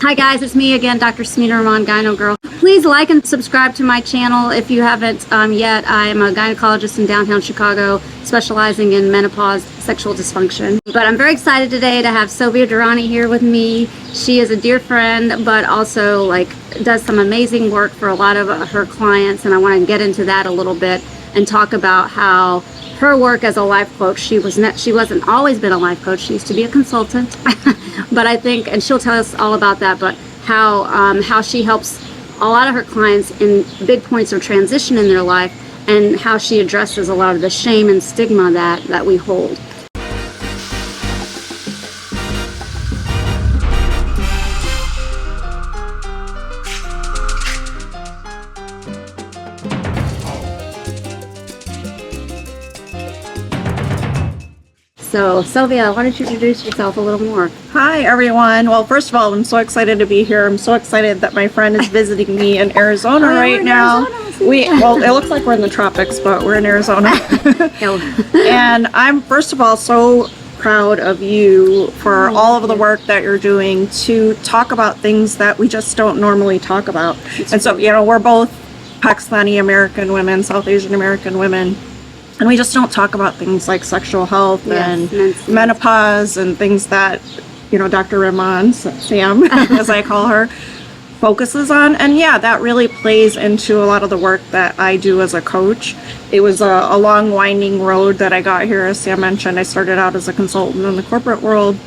Hi guys, it's me again, Dr. Smita Rahman, Gynogirl. Please like and subscribe to my channel if you haven't yet. I am a gynecologist in downtown Chicago, specializing in menopause, sexual dysfunction. But I'm very excited today to have Sobia Durrani here with me. She is a dear friend, but also does some amazing work for a lot of her clients, and I want to get into that a little bit and talk about how her work as a life coach. She wasn't always been a life coach. She used to be a consultant, but I think, and she'll tell us all about that. But how she helps a lot of her clients in big points of transition in their life, and how she addresses a lot of the shame and stigma that we hold. So, Sylvia, why don't you introduce yourself a little more? Hi, everyone. Well, first of all, I'm so excited to be here. I'm so excited that my friend is visiting me in Arizona right now. Well, it looks like we're in the tropics, but we're in Arizona. And I'm, first of all, so proud of you for all of the work that you're doing to talk about things that we just don't normally talk about. And so, we're both Pakistani American women, South Asian American women. And we just don't talk about things like sexual health and menopause and things that, Dr. Rahman, Sam, as I call her, focuses on. And yeah, that really plays into a lot of the work that I do as a coach. It was a long, winding road that I got here. As Sam mentioned, I started out as a consultant in the corporate world,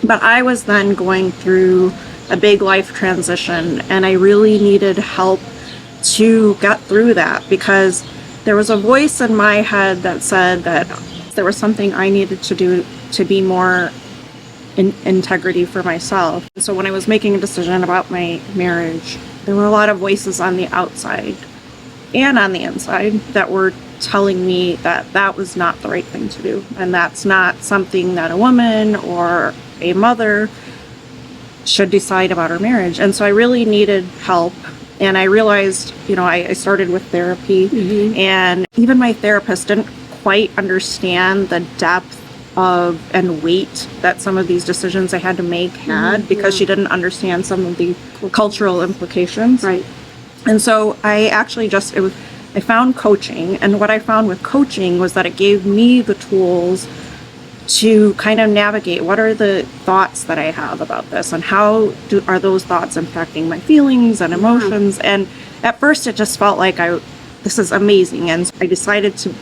but I was then going through a big life transition, and I really needed help to get through that, because there was a voice in my head that said that there was something I needed to do to be more in integrity for myself. So when I was making a decision about my marriage, there were a lot of voices on the outside and on the inside that were telling me that that was not the right thing to do. And that's not something that a woman or a mother should decide about her marriage. And so I really needed help. And I realized, I started with therapy, and even my therapist didn't quite understand the depth of and weight that some of these decisions I had to make had, because she didn't understand some of the cultural implications. Right. And so I actually I found coaching, and what I found with coaching was that it gave me the tools to kind of navigate what are the thoughts that I have about this, and how are those thoughts impacting my feelings and emotions. And at first it just felt like this is amazing, and I decided to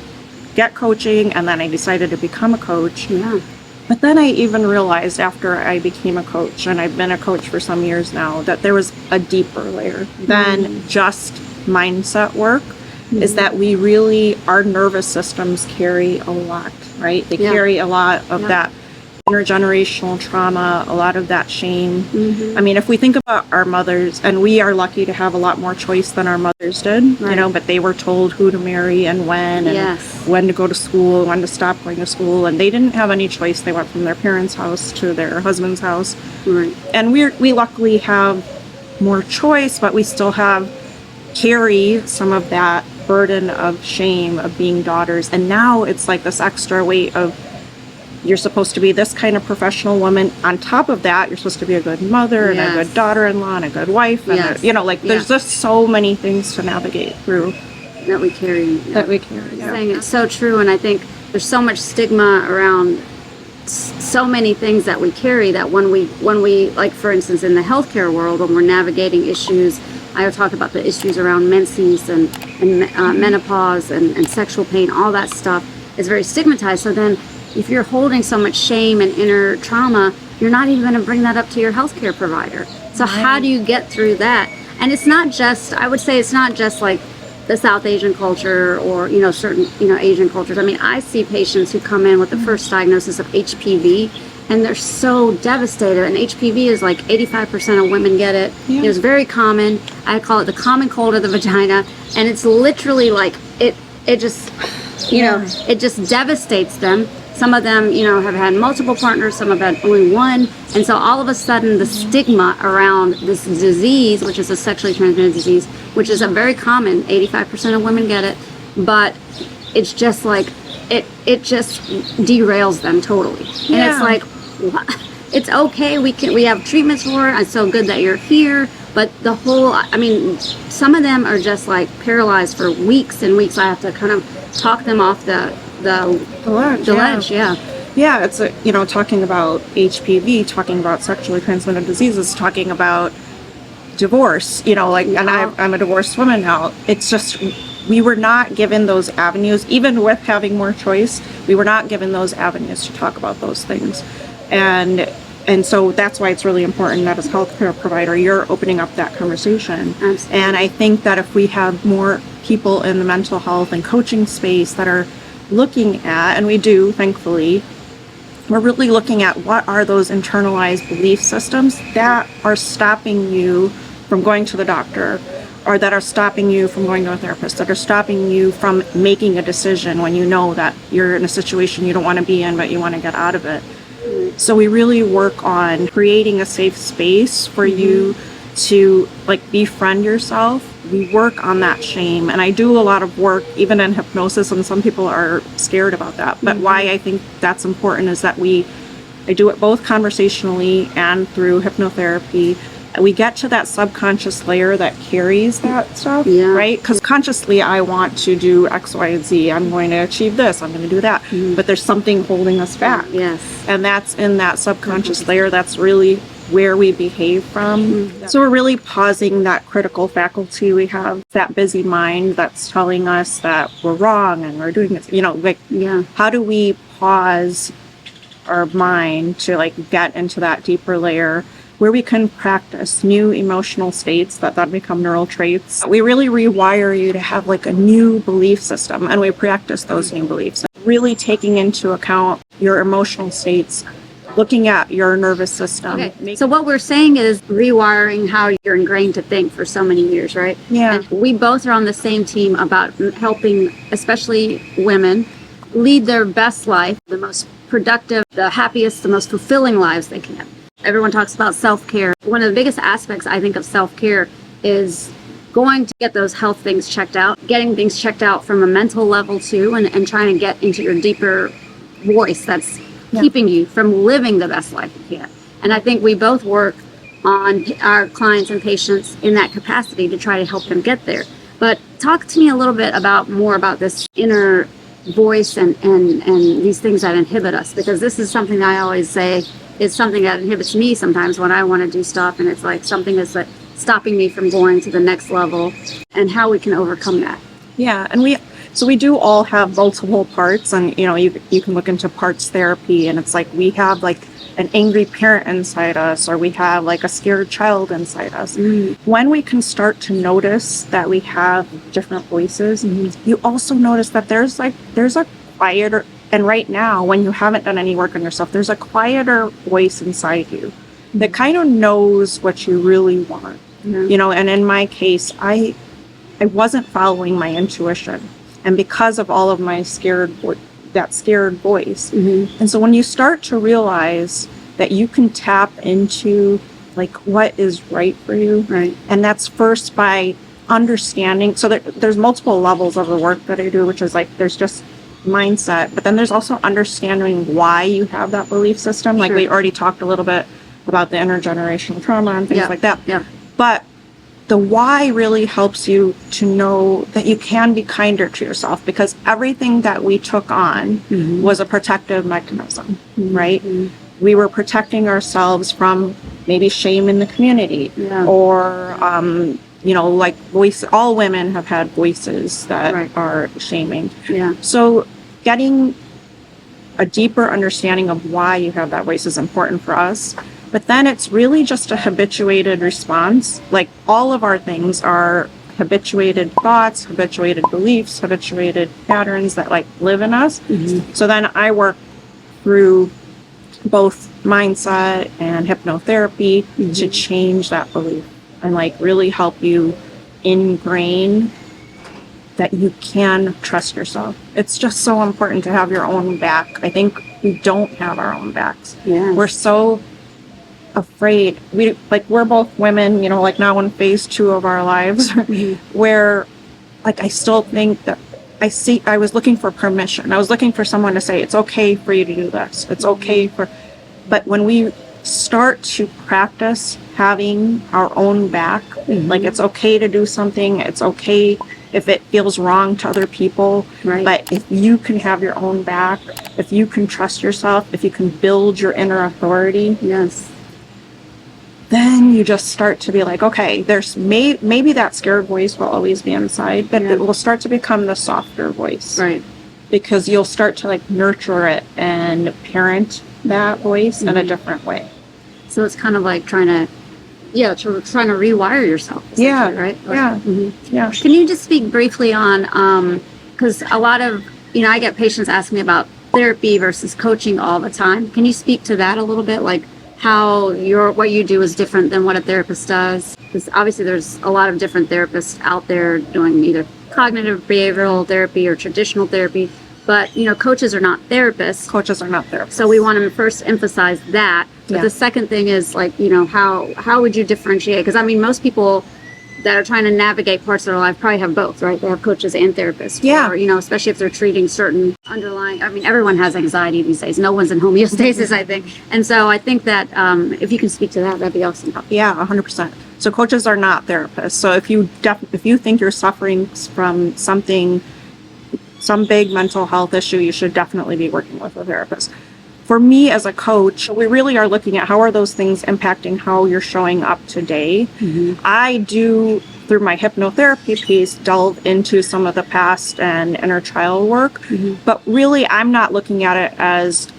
get coaching, and then I decided to become a coach. But then I even realized after I became a coach, and I've been a coach for some years now, that there was a deeper layer than just mindset work. Is that we really, our nervous systems carry a lot, right? They carry a lot of that intergenerational trauma, a lot of that shame. I mean, if we think about our mothers, and we are lucky to have a lot more choice than our mothers did, but they were told who to marry and when to go to school, when to stop going to school, and they didn't have any choice. They went from their parents' house to their husband's house. And we luckily have more choice, but we still carry some of that burden of shame of being daughters. And now it's like this extra weight of, you're supposed to be this kind of professional woman. On top of that, you're supposed to be a good mother and a good daughter-in-law and a good wife. And there's just so many things to navigate through that we carry. Saying it's so true. And I think there's so much stigma around so many things that we carry, that when we like, for instance, in the healthcare world, when we're navigating issues, I talk about the issues around menses and menopause and sexual pain. All that stuff is very stigmatized. So then, if you're holding so much shame and inner trauma, you're not even going to bring that up to your healthcare provider. So how do you get through that? And it's not just, I would say it's not just like the South Asian culture or, certain, Asian cultures. I mean, I see patients who come in with the first diagnosis of HPV, and they're so devastated. And HPV is like 85% of women get it. It's very common. I call it the common cold of the vagina. And it's literally like, it just, it just devastates them. Some of them, have had multiple partners, some have had only one. And so all of a sudden the stigma around this disease, which is a sexually transmitted disease, which is a very common, 85% of women get it, but it's just like, it just derails them totally. And it's like, what? it's okay. We have treatments for it. It's so good that you're here. But the whole, I mean, some of them are just like paralyzed for weeks and weeks. I have to kind of talk them off the ledge. Yeah. Yeah, it's talking about HPV, talking about sexually transmitted diseases, talking about divorce, and I'm a divorced woman now. It's just, we were not given those avenues, even with having more choice, we were not given those avenues to talk about those things. And so that's why it's really important that as a healthcare provider, you're opening up that conversation. Absolutely. And I think that if we have more people in the mental health and coaching space that are looking at, and we do, thankfully, we're really looking at what are those internalized belief systems that are stopping you from going to the doctor, or that are stopping you from going to a therapist, that are stopping you from making a decision when you know that you're in a situation you don't want to be in, but you want to get out of it. So we really work on creating a safe space for you to befriend yourself. We work on that shame, and I do a lot of work even in hypnosis, and some people are scared about that. But why I think that's important is that I do it both conversationally and through hypnotherapy. We get to that subconscious layer that carries that stuff, right? Because consciously I want to do X, Y, and Z. I'm going to achieve this. I'm going to do that. But there's something holding us back. Yes. And that's in that subconscious layer. That's really where we behave from. So we're really pausing that critical faculty we have, that busy mind that's telling us that we're wrong and we're doing this. How do we pause our mind to get into that deeper layer where we can practice new emotional states that then become neural traits? We really rewire you to have a new belief system, and we practice those new beliefs, really taking into account your emotional states, looking at your nervous system. Okay. So what we're saying is rewiring how you're ingrained to think for so many years, right? Yeah. And we both are on the same team about helping, especially women, lead their best life, the most productive, the happiest, the most fulfilling lives they can. Everyone talks about self-care. One of the biggest aspects, I think, of self-care is going to get those health things checked out, getting things checked out from a mental level too, and trying to get into your deeper voice that's keeping you from living the best life you can. And I think we both work on our clients and patients in that capacity to try to help them get there. But talk to me a little bit more about this inner voice and these things that inhibit us, because this is something I always say is something that inhibits me sometimes when I want to do stuff, and it's something that's stopping me from going to the next level, and how we can overcome that. Yeah, and we do all have multiple parts, and you can look into parts therapy, and it's we have an angry parent inside us, or we have a scared child inside us. When we can start to notice that we have different voices, you also notice that there's a quieter, and right now when you haven't done any work on yourself, there's a quieter voice inside you that kind of knows what you really want. And in my case, I wasn't following my intuition, and because of all of my scared voice. And so when you start to realize that you can tap into what is right for you, right? And that's first by understanding. So there's multiple levels of the work that I do, which is there's just mindset, but then there's also understanding why you have that belief system. We already talked a little bit about the intergenerational trauma and things like that. Yeah. But the why really helps you to know that you can be kinder to yourself, because everything that we took on was a protective mechanism, right? We were protecting ourselves from maybe shame in the community, or voice. All women have had voices that are shaming. So getting a deeper understanding of why you have that voice is important for us. But then it's really just a habituated response. All of our things are habituated thoughts, habituated beliefs, habituated patterns that live in us. So then I work through both mindset and hypnotherapy to change that belief and really help you ingrain that you can trust yourself. It's just so important to have your own back. I think we don't have our own backs. We're so afraid. We're both women, now in phase 2 of our lives, where I still think that I was looking for permission. I was looking for someone to say, it's okay for you to do this. It's okay but when we start to practice having our own back. Like, it's okay to do something. It's okay if it feels wrong to other people. Right. But if you can have your own back, if you can trust yourself, if you can build your inner authority, Yes. then you just start to be like, okay, there's maybe that scared voice will always be inside, but it will start to become the softer voice. Right. Because you'll start to like nurture it and parent that voice in a different way. So it's kind of like trying to rewire yourself. Yeah. Right. Yeah. Yeah. Can you just speak briefly on, because a lot of, I get patients ask me about therapy versus coaching all the time. Can you speak to that a little bit? Like how what you do is different than what a therapist does? Because obviously there's a lot of different therapists out there doing either cognitive behavioral therapy or traditional therapy, but coaches are not therapists. Coaches are not therapists. So we want to first emphasize that. But the second thing is like, how would you differentiate? Because most people that are trying to navigate parts of their life probably have both, right? They have coaches and therapists. Yeah. Or, especially if they're treating certain underlying, everyone has anxiety these days. No one's in homeostasis, I think. And so I think that if you can speak to that, that'd be awesome. Yeah, 100%. So coaches are not therapists. So if you think you're suffering from some big mental health issue, you should definitely be working with a therapist. For me as a coach, we really are looking at how are those things impacting how you're showing up today. I do, through my hypnotherapy piece, delve into some of the past and inner child work, but really I'm not looking at it as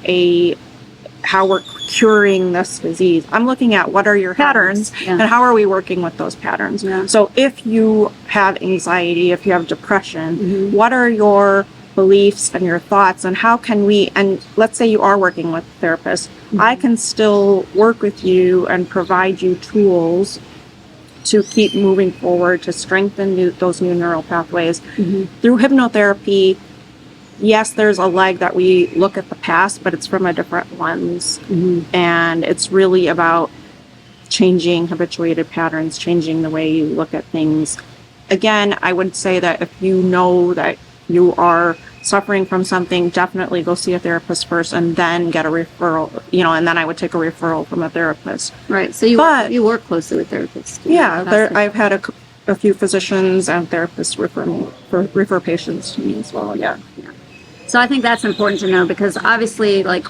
how we're curing this disease. I'm looking at what are your patterns and how are we working with those patterns. So if you have anxiety, if you have depression, what are your beliefs and your thoughts, and how can we, and let's say you are working with a therapist, I can still work with you and provide you tools to keep moving forward, to strengthen those new neural pathways. Through hypnotherapy, yes, there's a leg that we look at the past, but it's from a different lens. And it's really about changing habituated patterns, changing the way you look at things. Again, I would say that if you know that you are suffering from something, definitely go see a therapist first and then get a referral, and then I would take a referral from a therapist. Right. So you work closely with therapists. Yeah. I've had a few physicians and therapists refer patients to me as well. Yeah. So I think that's important to know because obviously like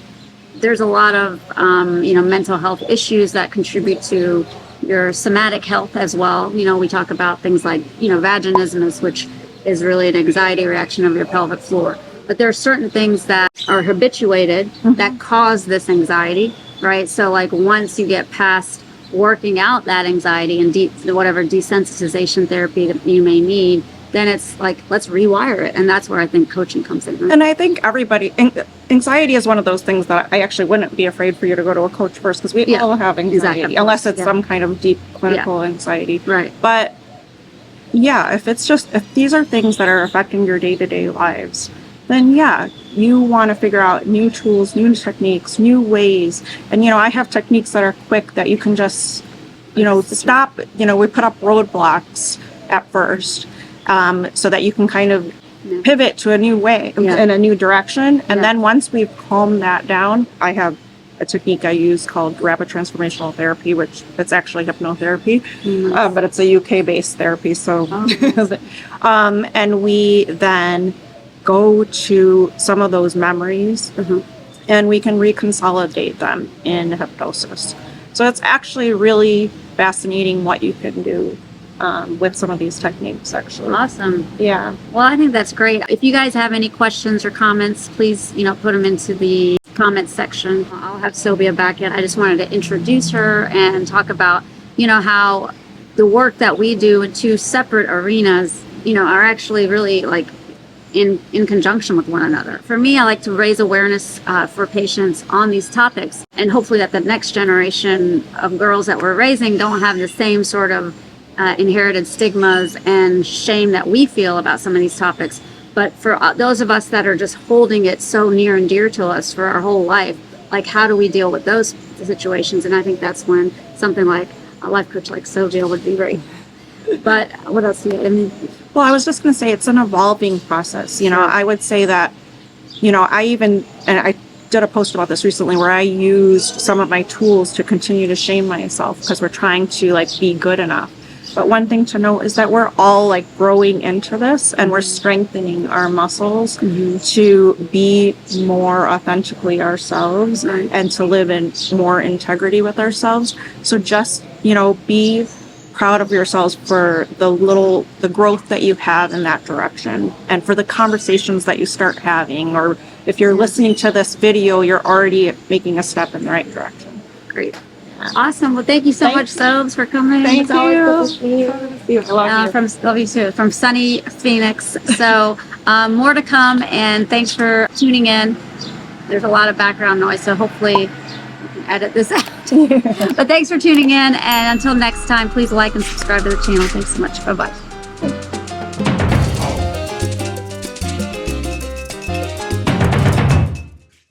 there's a lot of, mental health issues that contribute to your somatic health as well. We talk about things like, vaginismus, which is really an anxiety reaction of your pelvic floor. But there are certain things that are habituated that cause this anxiety, right? So like once you get past working out that anxiety and whatever desensitization therapy that you may need, then it's like, let's rewire it. And that's where I think coaching comes in. Right? And I think anxiety is one of those things that I actually wouldn't be afraid for you to go to a coach first because we all have anxiety, unless it's some kind of deep clinical anxiety. Right. But yeah, if these are things that are affecting your day-to-day lives, then you want to figure out new tools, new techniques, new ways. And, I have techniques that are quick that you can just, stop. We put up roadblocks at first so that you can kind of pivot to a new way in a new direction. And then once we've calmed that down, I have a technique I use called rapid transformational therapy, which it's actually hypnotherapy, but it's a UK-based therapy. So, and we then go to some of those memories and we can reconsolidate them in hypnosis. So it's actually really fascinating what you can do with some of these techniques, actually. Awesome. Yeah. Well, I think that's great. If you guys have any questions or comments, please, put them into the comments section. I'll have Sobia back in. I just wanted to introduce her and talk about, how the work that we do in two separate arenas, are actually really like in conjunction with one another. For me, I like to raise awareness for patients on these topics, and hopefully that the next generation of girls that we're raising don't have the same sort of inherited stigmas and shame that we feel about some of these topics. But for those of us that are just holding it so near and dear to us for our whole life, like how do we deal with those situations? And I think that's when something like a life coach like Sobia would be great. But what else do you? Well, I was just going to say it's an evolving process. I would say that, I did a post about this recently where I used some of my tools to continue to shame myself because we're trying to like be good enough. But one thing to note is that we're all like growing into this and we're strengthening our muscles to be more authentically ourselves and to live in more integrity with ourselves. So just, you know, be proud of yourselves for the growth that you have in that direction and for the conversations that you start having, or if you're listening to this video, you're already making a step in the right direction. Great. Awesome. Well, thank you so much, Sobs, for coming. Thank It's always good to see you. Love you. Love you too. From sunny Phoenix. So more to come, and thanks for tuning in. There's a lot of background noise, so hopefully we can edit this out. But thanks for tuning in, and until next time, please like and subscribe to the channel. Thanks so much. Bye-bye.